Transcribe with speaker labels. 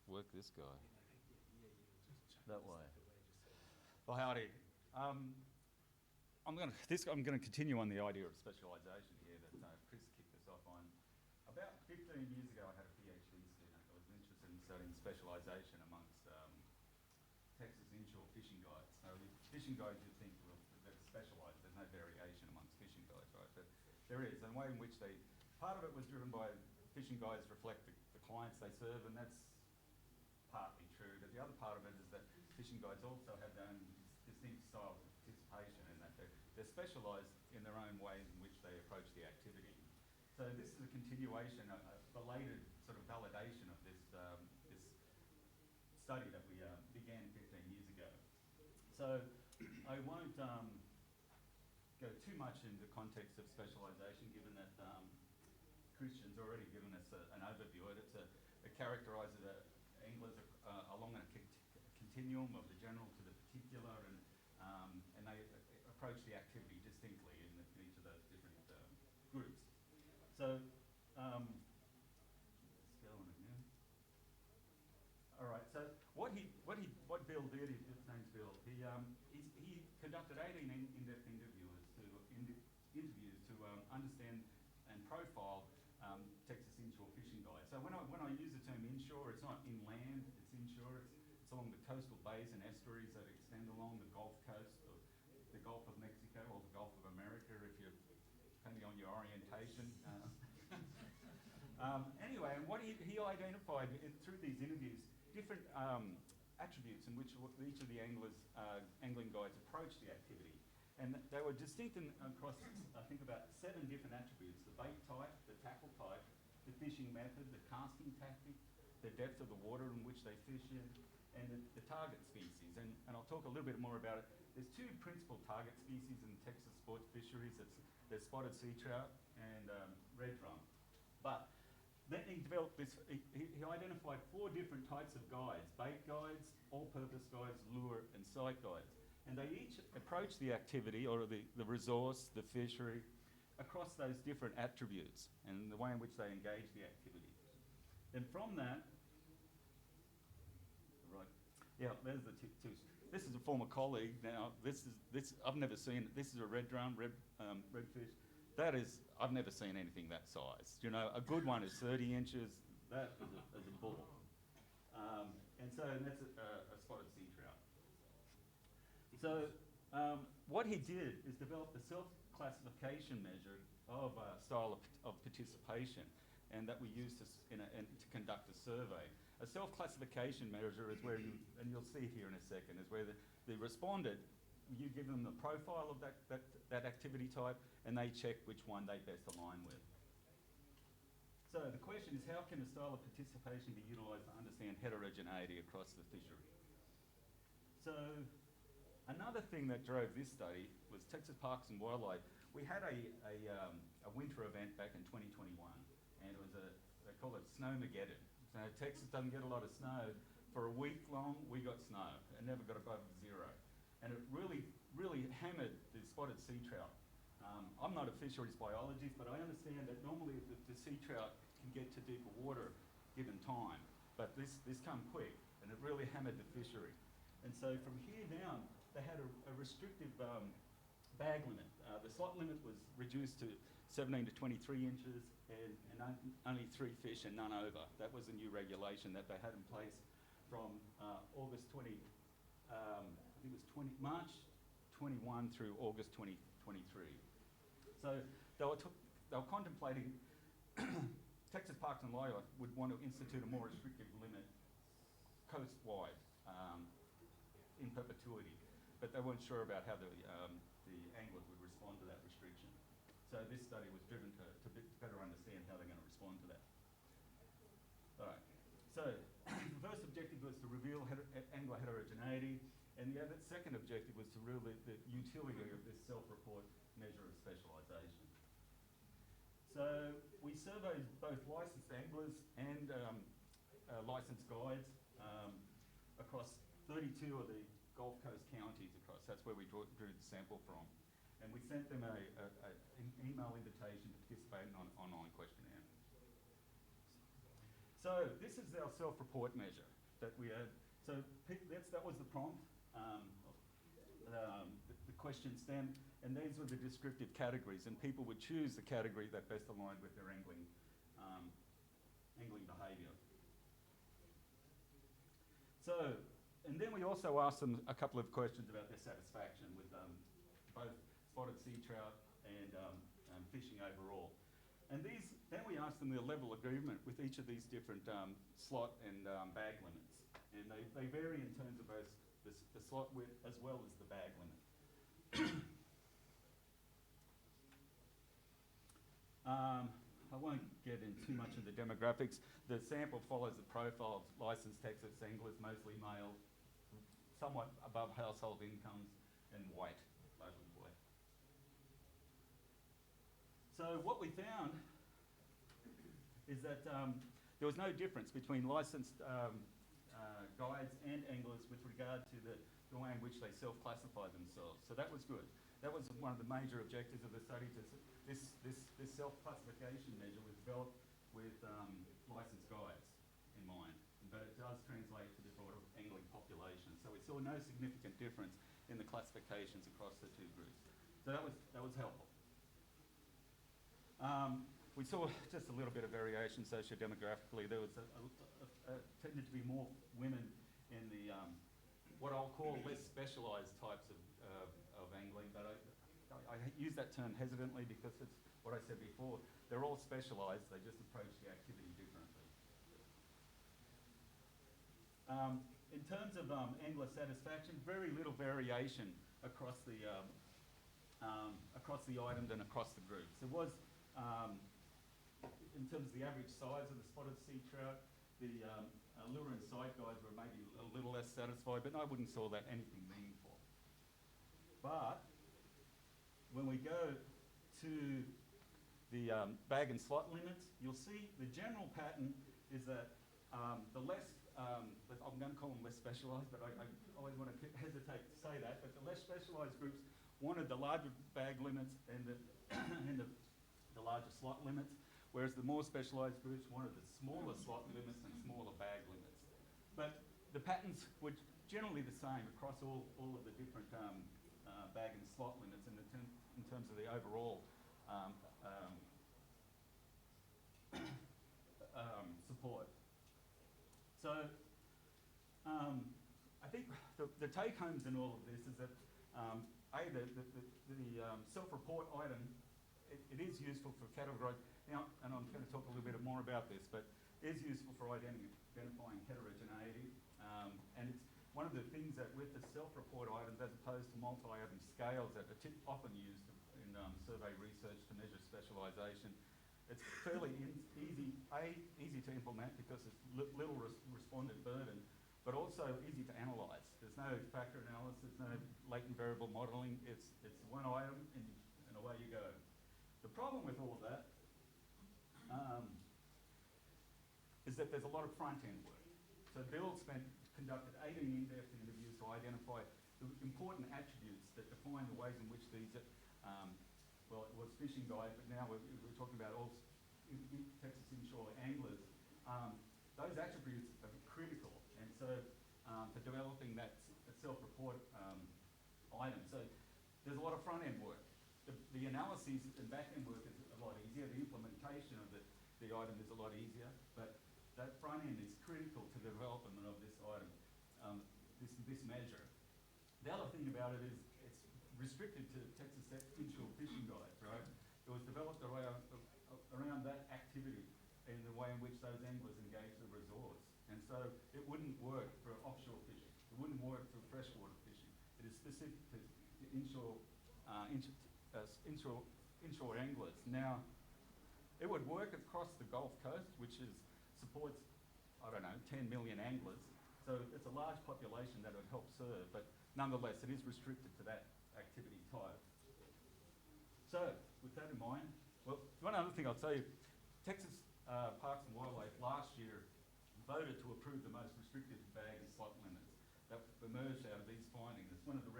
Speaker 1: work this guy. That way. Well, howdy. I'm going to continue on the idea of specialisation here that Chris kicked us off on. About 15 years ago, I had a PhD student that was interested in studying specialisation amongst Texas inshore fishing guides. So with fishing guides, you'd think, well, they're specialised. There's no variation amongst fishing guides, right? But there is, and the way in which part of it was driven by fishing guides reflect the clients they serve, and that's partly true. But the other part of it is that fishing guides also have their own distinct styles of participation, in that they're specialised in their own ways in which they approach the activity. So this is a continuation, a belated sort of validation of this study that we began 15 years ago. So I won't go too much into the context of specialisation, given that Christian's already given us an overview of it. It characterises anglers along a continuum of the general to the particular, and they approach the activity distinctly in each of those different groups. So let's go on again. All right. So what Bill did, his name's Bill. He conducted 18 in-depth interviews to understand and profile Texas inshore fishing guides. So when I use the term inshore, it's not inland, it's inshore. It's along the coastal bays and estuaries that extend along the Gulf Coast, or the Gulf of Mexico, or the Gulf of America, depending on your orientation. Anyway, and what he identified through these interviews, different attributes in which each of the angling guides approach the activity. And they were distinct across, I think, about 7 different attributes: the bait type, the tackle type, the fishing method, the casting tactic, the depth of the water in which they fish in, and the target species. And I'll talk a little bit more about it. There's 2 principal target species in Texas sports fisheries. There's spotted sea trout and red drum. But then he developed this, he identified 4 different types of guides: bait guides, all-purpose guides, lure, and sight guides. And they each approach the activity, or the resource, the fishery, across those different attributes and the way in which they engage the activity. And from that, right, yeah, there's the 2. This is a former colleague. Now, this I've never seen. This is a red drum, redfish. I've never seen anything that size. You know, a good one is 30 inches. That is a bull. And that's a spotted sea trout. So what he did is develop a self-classification measure of style of participation, and that we use to conduct a survey. A self-classification measure is where and you'll see it here in a second, is where the respondent, you give them the profile of that activity type, and they check which one they best align with. So the question is, how can a style of participation be utilised to understand heterogeneity across the fishery? So another thing that drove this study was Texas Parks and Wildlife. We had a winter event back in 2021, and it was they call it Snowmageddon. So Texas doesn't get a lot of snow. For a week long, we got snow. It never got above 0. And it really, really hammered the spotted sea trout. I'm not a fisheries biologist, but I understand that normally the sea trout can get to deeper water given time. But this come quick, and it really hammered the fishery. And so from here down, they had a restrictive bag limit. The slot limit was reduced to 17 to 23 inches, and only 3 fish and none over. That was a new regulation that they had in place from March 21 through August 2023. So they were contemplating, Texas Parks and Wildlife would want to institute a more restrictive limit coast-wide in perpetuity, but they weren't sure about how the anglers would respond to that restriction. So this study was driven to better understand how they're going to respond to that. All right. So the first objective was to reveal angler heterogeneity, and the second objective was to reveal the utility of this self-report measure of specialisation. So we surveyed both licensed anglers and licensed guides across 32 of the Gulf Coast counties across. That's where we drew the sample from. And we sent them an email invitation to participate in an online questionnaire. So this is our self-report measure. that we had. So that was the prompt, the question stem, and these were the descriptive categories, and people would choose the category that best aligned with their angling behaviour. So, and then we also asked them a couple of questions about their satisfaction with both spotted sea trout and fishing overall. And then we asked them their level of agreement with each of these different slot and bag limits. And they vary in terms of both the slot width as well as the bag limit. I won't get in too much of the demographics. The sample follows the profile of licensed Texas anglers, mostly male, somewhat above household incomes, and white, largely white. So what we found is that there was no difference between licensed guides and anglers with regard to the way in which they self-classify themselves. So that was good. That was one of the major objectives of the study. This self-classification measure was developed with licensed guides in mind, but it does translate to the broader angling population. So we saw no significant difference in the classifications across the two groups. So that was helpful. We saw just a little bit of variation socio-demographically. There was tended to be more women in the what I'll call less specialised types of angling, but I use that term hesitantly because it's what I said before. They're all specialised, they just approach the activity differently. In terms of angler satisfaction, very little variation across the items and across the groups. There was, in terms of the average size of the spotted sea trout, the lure and sight guides were maybe a little less satisfied, but I wouldn't call that anything meaningful. But when we go to the bag and slot limits, you'll see the general pattern is that the less, I'm going to call them less specialised, but I always want to hesitate to say that, but the less specialised groups wanted the larger bag limits and the larger slot limits, whereas the more specialised groups wanted the smaller slot limits and smaller bag limits. But the patterns were generally the same across all of the different bag and slot limits in terms of the overall support. So I think the take-homes in all of this is that the self-report item, it is useful for categorising. Now, and I'm going to talk a little bit more about this, but it is useful for identifying heterogeneity. And it's one of the things that with the self-report items, as opposed to multi-item scales that are often used in survey research to measure specialisation, it's fairly easy to implement because it's little respondent burden, but also easy to analyse. There's no factor analysis, no latent variable modelling. It's one item and away you go. The problem with all of that is that there's a lot of front-end work. So Bill conducted 18 in-depth interviews to identify the important attributes that define the ways in which these, well, it was fishing guides, but now we're talking about all Texas inshore anglers. Those attributes are critical, and so for developing that self-report item. So there's a lot of front-end work. The analyses and back-end work is a lot easier. The implementation of the item is a lot easier, but that front end is critical to the development of this item, this measure. The other thing about it is it's restricted to Texas inshore fishing guides, right? It was developed around that activity and the way in which those anglers engage the resource. And so it wouldn't work for offshore fishing. It wouldn't work for freshwater fishing. It is specific to inshore anglers. Now, it would work across the Gulf Coast, which supports, 10 million anglers. So it's a large population that it would help serve, but nonetheless, it is restricted to that activity type. So, with that in mind, well, one other thing I'll tell you, Texas Parks and Wildlife last year voted to approve the most restrictive bag and slot limits that emerged out of these findings. It's one of the